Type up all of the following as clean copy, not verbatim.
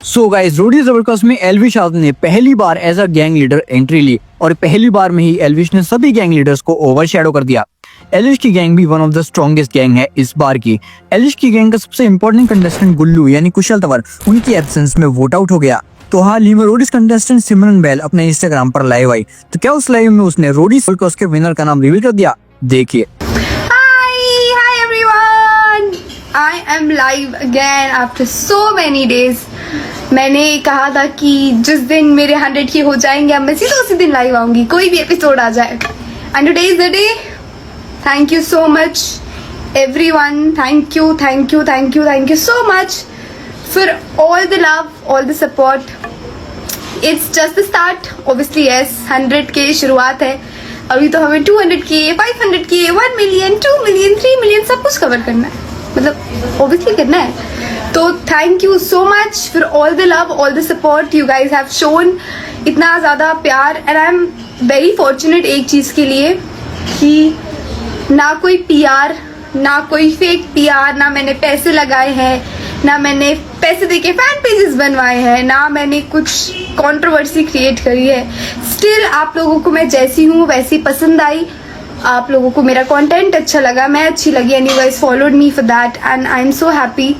So guys, रोडी जबरदस्त में एल्विश यादव ने पहली बार as a gang leader entry ली और पहली बार में ही एल्विश ने सभी गैंग लीडर्स को ओवरशैडो कर दिया। एल्विश की गैंग भी one of the strongest gang है इस बार की। एल्विश की गैंग का सबसे इंपॉर्टेंट कंटेस्टेंट गुल्लू यानी कुशल तंवर उनकी एब्सेंस में वोट आउट हो गया। तो हाल ही में रोडीज कंटेस्टेंट सिमरन बैल अपने इंस्टाग्राम पर लाइव आई, तो क्या उस लाइव में उसने रोडीज को उसके विनर का नाम रिवील कर दिया? देखिए। Hi everyone! I am live again after so many days. मैंने कहा था कि जिस दिन मेरे 100 के हो जाएंगे अब मैं सीधा उसी दिन लाइव आऊंगी, कोई भी एपिसोड आ जाए। And today is the day. Thank you so much everyone. Thank you so much for all the love, all the support. It's just the start. Obviously yes, 100 के शुरुआत है। अभी तो हमें 200 के, 500 के, 1 मिलियन, 2 मिलियन, 3 मिलियन सब कुछ कवर करना है, मतलब obviously करना है। तो thank you so much for all the love, all the support you guys have shown. इतना ज़्यादा प्यार and I am very fortunate एक चीज़ के लिए कि ना कोई पीआर, ना कोई फेक पीआर, ना मैंने पैसे लगाए हैं, ना मैंने पैसे देके फैन पेजेस बनवाए हैं, ना मैंने कुछ कंट्रोवर्सी क्रिएट करी है। स्टिल आप लोगों को मैं जैसी हूँ वैसी पसंद आई, आप लोगों को मेरा कंटेंट अच्छा लगा, मैं अच्छी लगी and you guys followed me for that and I am so happy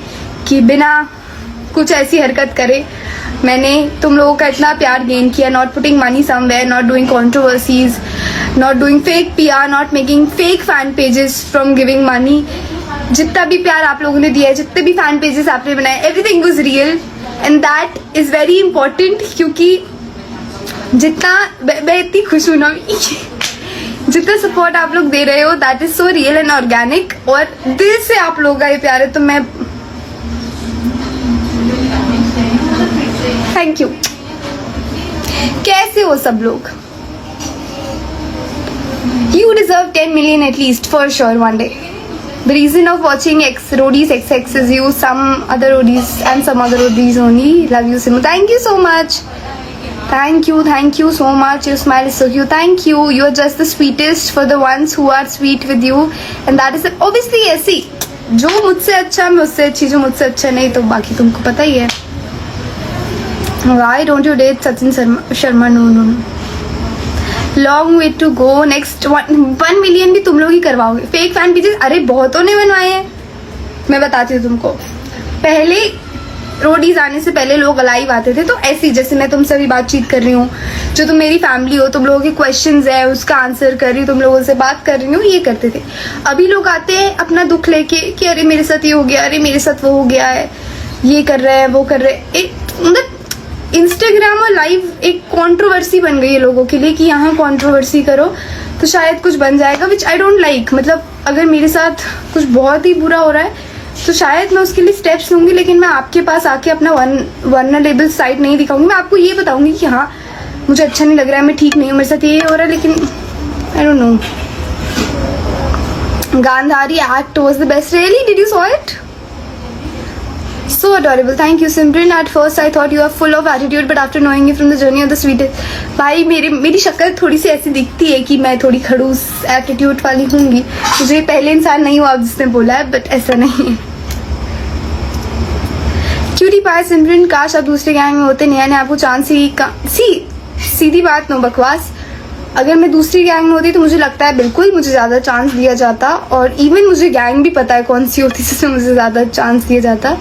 कि बिना कुछ ऐसी हरकत करे मैंने तुम लोगों का इतना प्यार गेन किया। Not putting money somewhere, not doing controversies, not doing fake PR, not making fake fan pages from giving money. जितना भी प्यार आप लोगों ने दिया है, जितने भी फैन पेजेस आपने बनाए, everything was real and that is very important. क्योंकि जितना मैं इतनी खुश हूं ना, जितना सपोर्ट आप लोग दे रहे हो that is so real and organic और दिल से आप लोगों का ये प्यार है, तो मैं थैंक यू। कैसे हो सब लोग? You deserve 10 million at least for sure one day. The reason of watching Rodis XX is you, some other Rodis and some other Rodis only. Love you, Simu. Thank you so much. Thank you so much. Your smile is so cute. Thank you. You are just the sweetest for the ones who are sweet with you, and that is obviously ऐसी। जो मुझसे अच्छा मैं उससे अच्छी, जो मुझसे अच्छा नहीं तो बाकी तुमको पता ही है। Why don't you date Sachin Sharma? No. Long way to go. Next 1 million भी तुम लोग ही करवाओगे। फेक फैन पेजेस अरे बहुतों ने बनवाए हैं, मैं बताती हूँ तुमको। पहले रोडीज आने से पहले लोग लाइव आते थे, तो ऐसी जैसे मैं तुमसे अभी बातचीत कर रही हूँ, जो तुम मेरी फैमिली हो, तुम लोगों के क्वेश्चंस है उसका आंसर कर रही हूँ, तुम लोगों से बात कर रही हूँ, ये करते थे। अभी लोग आते हैं अपना दुख लेके कि अरे मेरे साथ ये हो गया, अरे मेरे साथ वो हो गया है, ये कर रहे हैं, वो कर रहे हैं। मतलब इंस्टाग्राम और लाइव एक कंट्रोवर्सी बन गई है लोगों के लिए कि यहाँ कंट्रोवर्सी करो तो शायद कुछ बन जाएगा, विच आई डोंट लाइक। मतलब अगर मेरे साथ कुछ बहुत ही बुरा हो रहा है तो शायद मैं उसके लिए स्टेप्स लूंगी, लेकिन मैं आपके पास आके अपना वल्नरेबल साइड नहीं दिखाऊंगी। मैं आपको ये बताऊंगी कि हाँ मुझे अच्छा नहीं लग रहा है, मैं ठीक नहीं हूँ, मेरे साथ ये हो रहा है, लेकिन I don't know. Gandhari act was the best. Really? Did you saw it? So adorable. Thank you, Simran. At first I thought you are full of attitude, but after knowing you from the journey of the sweetest. भाई मेरी शक्ल थोड़ी सी ऐसी दिखती है कि मैं थोड़ी खड़ूस एटीट्यूड वाली होंगी। मुझे पहले इंसान नहीं हुआ आप जिसने बोला है, बट ऐसा नहीं है। क्यूटी पाए सिमरन, काश आप दूसरे गैंग में होते, नया आपको चांस ही सीधी बात, नो बकवास। अगर मैं दूसरी गैंग में होती तो मुझे लगता है बिल्कुल मुझे ज़्यादा चांस दिया जाता, और इवन मुझे गैंग भी पता है कौन सी होती जिसमें मुझे ज़्यादा चांस दिया जाता।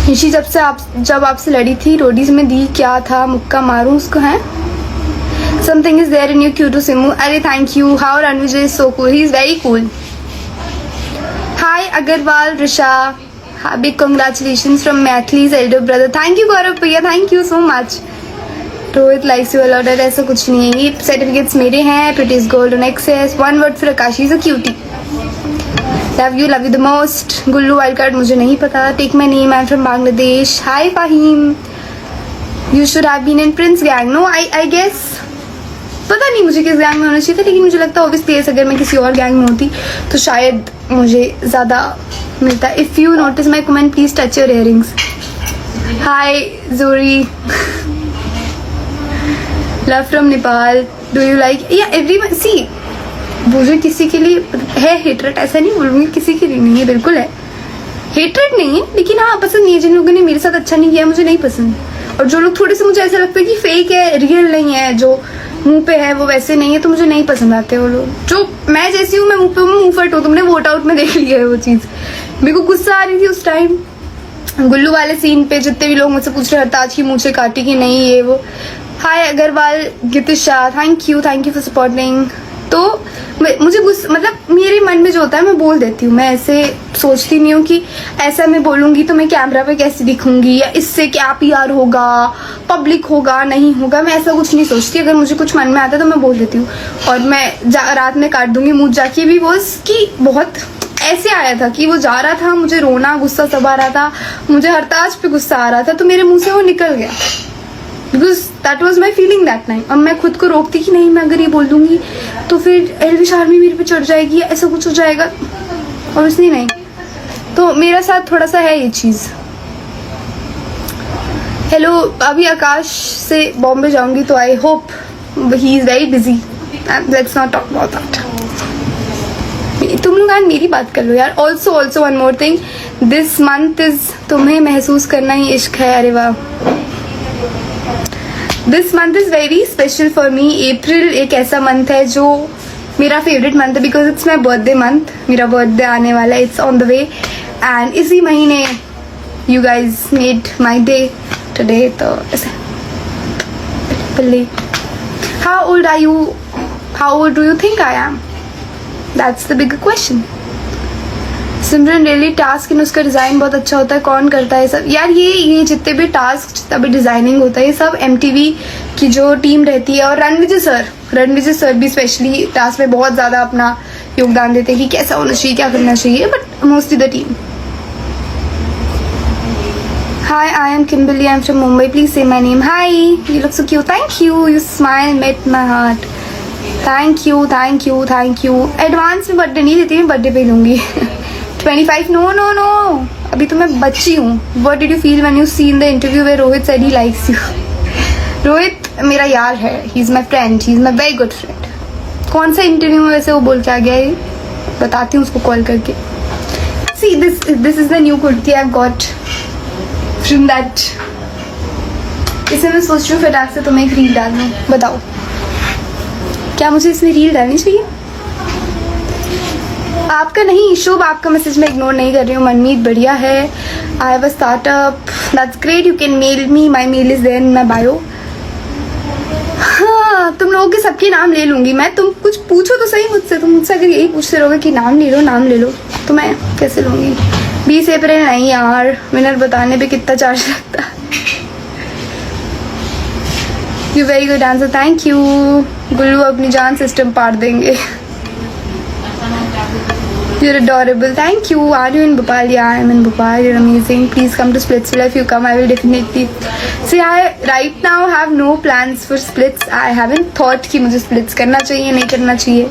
निशी जब आपसे लड़ी थी रोडीज में दी क्या था, मुक्का मारूं उसको है। Something is there in you cute Simu. अरे thank you. How Ranvijay is so cool, he is very cool. Hi Agarwal Risha, big congratulations from Maithili's elder brother. Thank you Gaurav भैया, thank you so much. Rohit likes you a lot. ऐसा कुछ नहीं है, ये certificates मेरे हैं। Preeti's gold on access. One word for Aakashi is a cutie. Love you the most. Gullu wild card मुझे नहीं पता। Take my name, I am from Bangladesh. Hi Faheem, you should have been in prince gang. No I guess, पता नहीं मुझे किस gang में होना चाहिए था, लेकिन मुझे लगता है ऑब्वियसली अगर मैं किसी और गैंग में होती तो शायद मुझे ज़्यादा मिलता। If you notice my comment please touch your earrings. Hi Jori, love from Nepal. Do you like या एवरीवन? सी मुझे किसी के लिए है हेटरेट, ऐसा नहीं बोलूँगी, किसी के लिए नहीं है, बिल्कुल है। हेटरेट नहीं है, लेकिन हाँ पसंद नहीं है। जिन लोगों ने मेरे साथ अच्छा नहीं किया मुझे नहीं पसंद। और जो लोग थोड़े से मुझे ऐसा लगता है कि फेक है, रियल नहीं है, जो मुंह पे है वो वैसे नहीं है, तो मुझे नहीं पसंद आते वो लोग। जो मैं जैसी हूँ, मैं मुंह पे मुंह फट हूँ। तुमने वोट आउट में देख लिया है वो चीज़। मेरे को गुस्सा आ रही थी उस टाइम गुल्लू वाले सीन पे। जितने भी लोग मुझसे पूछ रहे थे आज की मूछें काटी कि नहीं, ये वो। Hi Agarwal Gitisha, thank you for supporting. तो मुझे गुस्सा, मतलब मेरे मन में जो होता है मैं बोल देती हूँ। मैं ऐसे सोचती नहीं हूँ कि ऐसा मैं बोलूंगी तो मैं कैमरा पे कैसे दिखूंगी, या इससे क्या पीआर होगा, पब्लिक होगा नहीं होगा। मैं ऐसा कुछ नहीं सोचती। अगर मुझे कुछ मन में आता है तो मैं बोल देती हूँ। और मैं रात में काट दूंगी मुझ जाके भी। वो कि बहुत ऐसे आया था कि वो जा रहा था, मुझे रोना गुस्सा सब आ रहा था, मुझे हरताज पे गुस्सा आ रहा था, तो मेरे मुंह से वो निकल गया। Because that was my feeling that time. अब मैं खुद को रोकती कि नहीं, मैं अगर ये बोल दूंगी तो फिर एल्विश आर्मी मेरे पे चढ़ जाएगी या ऐसा कुछ हो जाएगा। ऑब्वियसली नहीं। तो मेरा साथ थोड़ा सा है ये चीज़। हेलो, अभी आकाश से बॉम्बे जाऊंगी तो I hope he is very busy. Let's not talk about that. तुम लोग आज मेरी बात कर लो यार। Also one more thing, this month is तुम्हें महसूस करना ही इश्क है। अरे वाह, this month is very special for me. April एक ऐसा मंथ है जो मेरा फेवरेट मंथ है, because it's my birthday month. मेरा बर्थडे आने वाला है, it's on the way. And इसी महीने you guys made my day today. तो ऐसा how old are you, how old do you think I am? That's the big question. Simran really task इन उसका डिज़ाइन बहुत अच्छा होता है। कौन करता है सब यार? ये जितने भी टास्क, जितना भी डिज़ाइनिंग होता है, ये सब MTV की जो टीम रहती है। और रणविजय सर भी स्पेशली टास्क में बहुत ज़्यादा अपना योगदान देते हैं कि कैसा होना चाहिए, क्या करना चाहिए। But mostly the team. Hi, I am Kimberly. I'm from Mumbai. Please say my name. Hi, you look so cute. Thank you. Your smile met my heart. Thank you advance में बर्थडे नहीं देती, मैं birthday पे लूंगी। 25 no अभी तो मैं बच्ची हूँ। What did you feel when you seen the interview where Rohit said he likes you? Rohit मेरा यार है, he is my friend, he is my very good friend. कौन सा इंटरव्यू में वैसे वो बोल के आ गया है, बताती हूँ उसको कॉल करके। See this is the new kurti I got from that. इसे मैं सोच रही हूँ फटाक से तुम्हें एक रील डाल दूँ। बताओ क्या मुझे इसमें रील डालनी चाहिए? आपका नहीं, शुभ आपका मैसेज मैं इग्नोर नहीं कर रही हूँ। मनमीत बढ़िया है। I have a startup, that's great, you can mail me, my mail is there in my bio. हाँ, तुम लोगों के सबके नाम ले लूंगी मैं। तुम कुछ पूछो तो सही मुझसे। तुम मुझसे अगर यही पूछते रहोगे कि नाम ले लो तो मैं कैसे लूंगी? 20 अप्रैल नहीं यार, विनर बताने पे कितना चार्ज लगता है। You very good answer, thank you. Gullu अपनी जान सिस्टम पार देंगे। You're adorable, thank you. Are you in Bhopal? Yeah, I'm in Bhopal. You're amazing. Please come to Splitsvilla. If you come, I will definitely. See, I right now have no plans for splits. I haven't thought कि मुझे splits करना चाहिए नहीं करना चाहिए।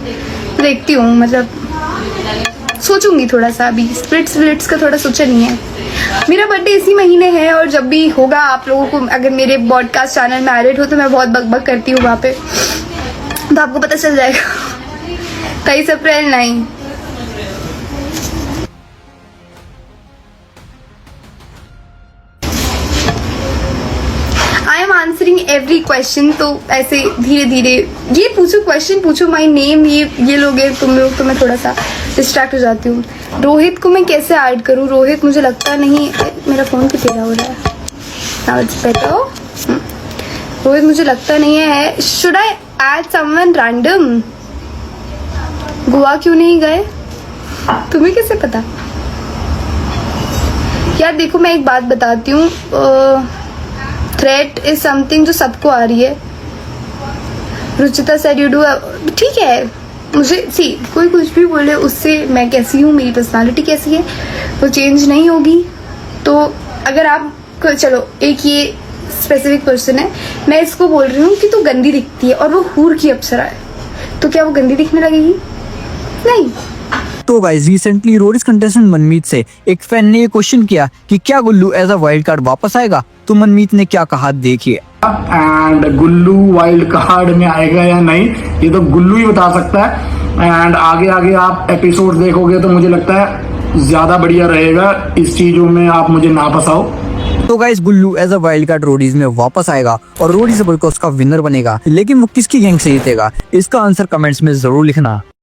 देखती हूँ, मतलब सोचूंगी थोड़ा सा। अभी splits का थोड़ा सोचा नहीं है। मेरा बर्थडे इसी महीने है, और जब भी होगा आप लोगों को, अगर मेरे पॉडकास्ट चैनल में एडेड हो तो मैं बहुत बकबक करती हूँ वहाँ पे, तो आपको पता चल जाएगा। 23 अप्रैल नहीं। I am answering every question. तो ऐसे धीरे धीरे ये पूछो, क्वेश्चन पूछो, माई नेम, ये लोग हैं तुम लोग, तो मैं थोड़ा सा डिस्ट्रैक्ट हो जाती हूँ। रोहित को मैं कैसे ऐड करूँ? रोहित मुझे लगता नहीं, मेरा फ़ोन क्यों टेढ़ा हो रहा है? Now it's better. रोहित मुझे लगता नहीं है। Should I add someone random? Goa क्यों नहीं गए? तुम्हें कैसे पता? यार देखो, मैं एक बात बताती हूँ। थ्रेट इज समथिंग जो सबको आ रही है। रुचिता सेड यू डू, ठीक है। मुझे कोई कुछ भी बोले, उससे मैं कैसी हूँ, मेरी पर्सनालिटी कैसी है, वो चेंज नहीं होगी। तो अगर आप, चलो एक ये स्पेसिफिक पर्सन है, मैं इसको बोल रही हूँ कि तू गंदी दिखती है, और वो हूर की अप्सरा है, तो क्या वो गंदी दिखने लगेगी? नहीं। तो गाइस, रिसेंटली रोरिस कंटेस्टेंट मनमीत से एक फैन ने ये क्वेश्चन किया कि क्या गुल्लू एज अ वाइल्ड कार्ड वापस आएगा, तो मनमीत ने क्या कहा देखिए। एंड गुल्लू वाइल्ड कार्ड में आएगा या नहीं, ये तो गुल्लू ही बता सकता है। एंड आगे आप एपिसोड देखोगे तो मुझे लगता है ज्यादा बढ़िया रहेगा। इस चीजों में आप मुझे ना फंसाओ। तो guys Gullu as a wild card Roadies में वापस आएगा और रोडीज बल्कि उसका विनर बनेगा, लेकिन वो किसकी गैंग से जीतेगा, इसका आंसर कमेंट्स में जरूर लिखना।